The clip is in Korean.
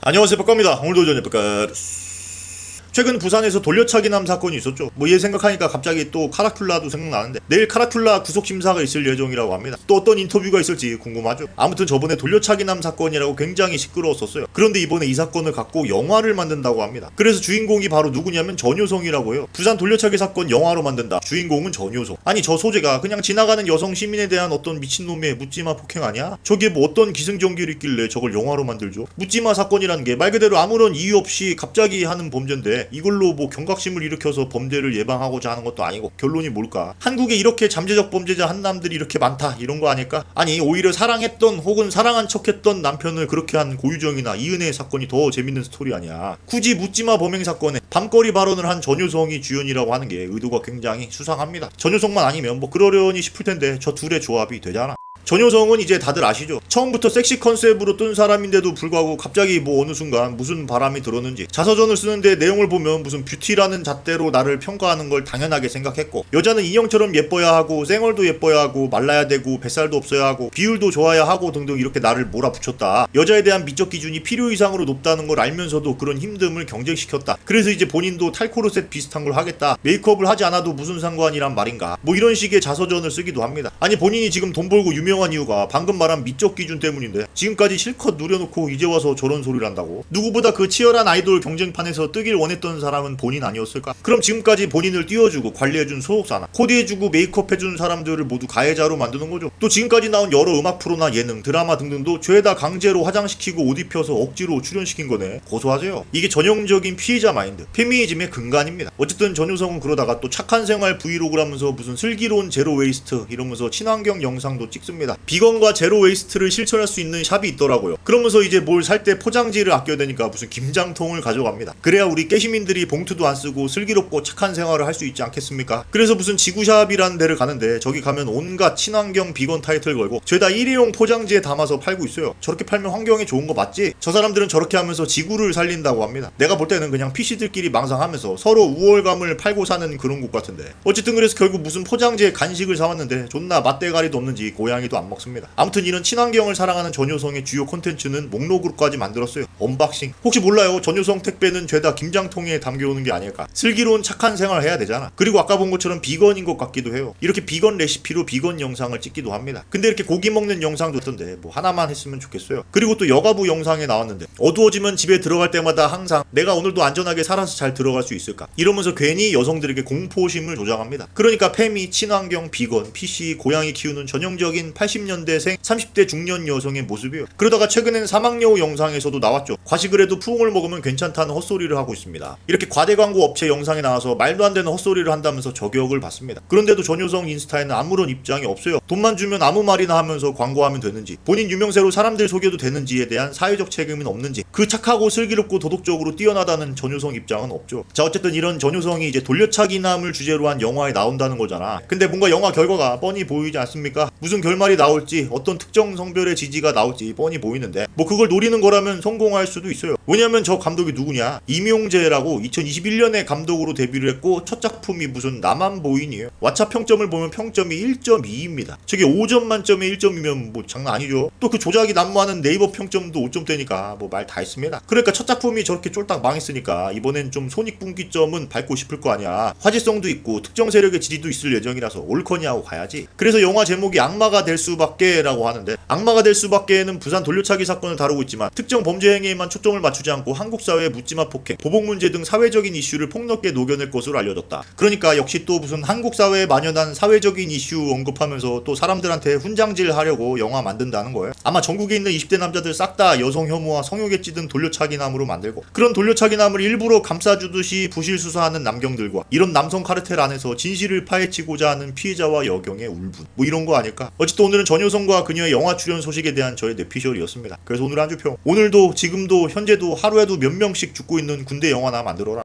안녕하세요, 백가입니다. 오늘도 저녁 백가. 최근 부산에서 돌려차기남 사건이 있었죠. 얘 생각하니까 갑자기 또 카라큘라도 생각나는데 내일 카라큘라 구속심사가 있을 예정이라고 합니다. 또 어떤 인터뷰가 있을지 궁금하죠. 아무튼 저번에 돌려차기남 사건이라고 굉장히 시끄러웠었어요. 그런데 이번에 이 사건을 갖고 영화를 만든다고 합니다. 그래서 주인공이 바로 누구냐면 전효성이라고 해요. 부산 돌려차기 사건 영화로 만든다. 주인공은 전효성. 아니 저 소재가 그냥 지나가는 여성 시민에 대한 어떤 미친놈의 묻지마 폭행 아니야? 저게 뭐 어떤 기승전결이 있길래 저걸 영화로 만들죠? 묻지마 사건이라는 게 말 그대로 아무런 이유 없이 갑자기 하는 범죄인데 이걸로 뭐 경각심을 일으켜서 범죄를 예방하고자 하는 것도 아니고 결론이 뭘까? 한국에 이렇게 잠재적 범죄자 한남들이 이렇게 많다 이런 거 아닐까? 아니 오히려 사랑했던 혹은 사랑한 척했던 남편을 그렇게 한 고유정이나 이은혜 사건이 더 재밌는 스토리 아니야. 굳이 묻지마 범행 사건에 밤거리 발언을 한 전효성이 주연이라고 하는 게 의도가 굉장히 수상합니다. 전효성만 아니면 뭐 그러려니 싶을 텐데 저 둘의 조합이 되잖아. 전효성은 이제 다들 아시죠? 처음부터 섹시 컨셉으로 뜬 사람인데도 불구하고 갑자기 뭐 어느 순간 무슨 바람이 들었는지 자서전을 쓰는데 내용을 보면 무슨 뷰티라는 잣대로 나를 평가하는 걸 당연하게 생각했고 여자는 인형처럼 예뻐야 하고 쌩얼도 예뻐야 하고 말라야 되고 뱃살도 없어야 하고 비율도 좋아야 하고 등등 이렇게 나를 몰아붙였다. 여자에 대한 미적 기준이 필요 이상으로 높다는 걸 알면서도 그런 힘듦을 경쟁시켰다. 그래서 이제 본인도 탈코르셋 비슷한 걸 하겠다. 메이크업을 하지 않아도 무슨 상관이란 말인가. 뭐 이런 식의 자서전을 쓰기도 합니다. 아니 본인이 지금 돈 벌고 유명한 이유가 방금 말한 미적 기준 때문인데 지금까지 실컷 누려놓고 이제 와서 저런 소리를 한다고? 누구보다 그 치열한 아이돌 경쟁판에서 뜨길 원했던 사람은 본인 아니었을까? 그럼 지금까지 본인을 띄워주고 관리해준 소속사나 코디해주고 메이크업해준 사람들을 모두 가해자로 만드는 거죠. 또 지금까지 나온 여러 음악 프로나 예능, 드라마 등등도 죄다 강제로 화장시키고 옷 입혀서 억지로 출연시킨 거네. 고소하세요. 이게 전형적인 피해자 마인드, 페미니즘의 근간입니다. 어쨌든 전효성은 그러다가 또 착한 생활 브이로그를 하면서 무슨 슬기로운 제로 웨이스트 이러면서 친환경 영상도 찍습니다. 비건과 제로 웨이스트를 실천할 수 있는 샵이 있더라고요. 그러면서 이제 뭘 살 때 포장지를 아껴야 되니까 무슨 김장통을 가져갑니다. 그래야 우리 깨시민들이 봉투도 안 쓰고 슬기롭고 착한 생활을 할 수 있지 않겠습니까? 그래서 무슨 지구샵이라는 데를 가는데 저기 가면 온갖 친환경 비건 타이틀 걸고 죄다 일회용 포장지에 담아서 팔고 있어요. 저렇게 팔면 환경에 좋은 거 맞지? 저 사람들은 저렇게 하면서 지구를 살린다고 합니다. 내가 볼 때는 그냥 PC들끼리 망상하면서 서로 우월감을 팔고 사는 그런 곳 같은데 어쨌든 그래서 결국 무슨 포장지에 간식을 사왔는데 존나 맛대가리도 없는지 고양이도 안 먹습니다. 아무튼 이런 친환경을 사랑하는 전효성의 주요 콘텐츠는 목록으로까지 만들었어요. 언박싱. 혹시 몰라요. 전효성 택배는 죄다 김장통에 담겨오는 게 아닐까. 슬기로운 착한 생활 해야 되잖아. 그리고 아까 본 것처럼 비건인 것 같기도 해요. 이렇게 비건 레시피로 비건 영상을 찍기도 합니다. 근데 이렇게 고기 먹는 영상도 있던데 뭐 하나만 했으면 좋겠어요. 그리고 또 여가부 영상에 나왔는데 어두워지면 집에 들어갈 때마다 항상 내가 오늘도 안전하게 살아서 잘 들어갈 수 있을까 이러면서 괜히 여성들에게 공포심을 조장합니다. 그러니까 페미, 친환경, 비건, PC, 고양이 키우는 전형적인 80년대생 30대 중년 여성의 모습이에요. 그러다가 최근엔 사막여우 영상에서도 나왔죠. 과식을 해도 푸ung을 먹으면 괜찮다는 헛소리를 하고 있습니다. 이렇게 과대 광고 업체 영상에 나와서 말도 안 되는 헛소리를 한다면서 저격을 받습니다. 그런데도 전효성 인스타에는 아무런 입장이 없어요. 돈만 주면 아무 말이나 하면서 광고하면 되는지 본인 유명세로 사람들 속여도 되는지에 대한 사회적 책임은 없는지 그 착하고 슬기롭고 도덕적으로 뛰어나다는 전효성 입장은 없죠. 자 어쨌든 이런 전효성이 이제 돌려차기남을 주제로 한 영화에 나온다는 거잖아. 근데 뭔가 영화 결과가 뻔히 보이지 않습니까? 무슨 결말이 나올지 어떤 특정 성별의 지지가 나올지 뻔히 보이는데 뭐 그걸 노리는 거라면 성공할 수도 있어요. 왜냐면 저 감독이 누구냐? 임용재라고 2021년에 감독으로 데뷔를 했고 첫 작품이 무슨 나만 보인이에요. 왓챠 평점을 보면 평점이 1.2입니다. 저게 5점 만점에 1점이면 뭐 장난 아니죠. 또 그 조작이 난무하는 네이버 평점도 5점대니까 뭐 말 다 했습니다. 그러니까 첫 작품이 저렇게 쫄딱 망했으니까 이번엔 좀 손익분기점은 밟고 싶을 거 아니야. 화제성도 있고 특정 세력의 지지도 있을 예정이라서 옳거니 하고 가야지. 그래서 영화 제목이 악마가 될 수밖에 라고 하는데 악마가 될 수밖에는 부산 돌려차기 사건을 다루고 있지만 특정 범죄 행위에만 초점을 맞추지 않고 한국 사회의 묻지마 폭행, 보복 문제 등 사회적인 이슈를 폭넓게 녹여낼 것으로 알려졌다. 그러니까 역시 또 무슨 한국 사회에 만연한 사회적인 이슈 언급하면서 또 사람들한테 훈장질 하려고 영화 만든다는 거예요. 아마 전국에 있는 20대 남자들 싹 다 여성 혐오와 성욕에 찌든 돌려차기남으로 만들고 그런 돌려차기남을 일부러 감싸주듯이 부실수사하는 남경들과 이런 남성 카르텔 안에서 진실을 파헤치고자 하는 피해자와 여경의 울분 뭐 이런 거 아닐까? 어쨌든 오늘은 전효성과 그녀의 영화 출연 소식에 대한 저의 뇌피셜이었습니다. 그래서 오늘 한 주평. 오늘도 지금도 현재도 하루에도 몇 명씩 죽고 있는 군대 영화나 만들어라.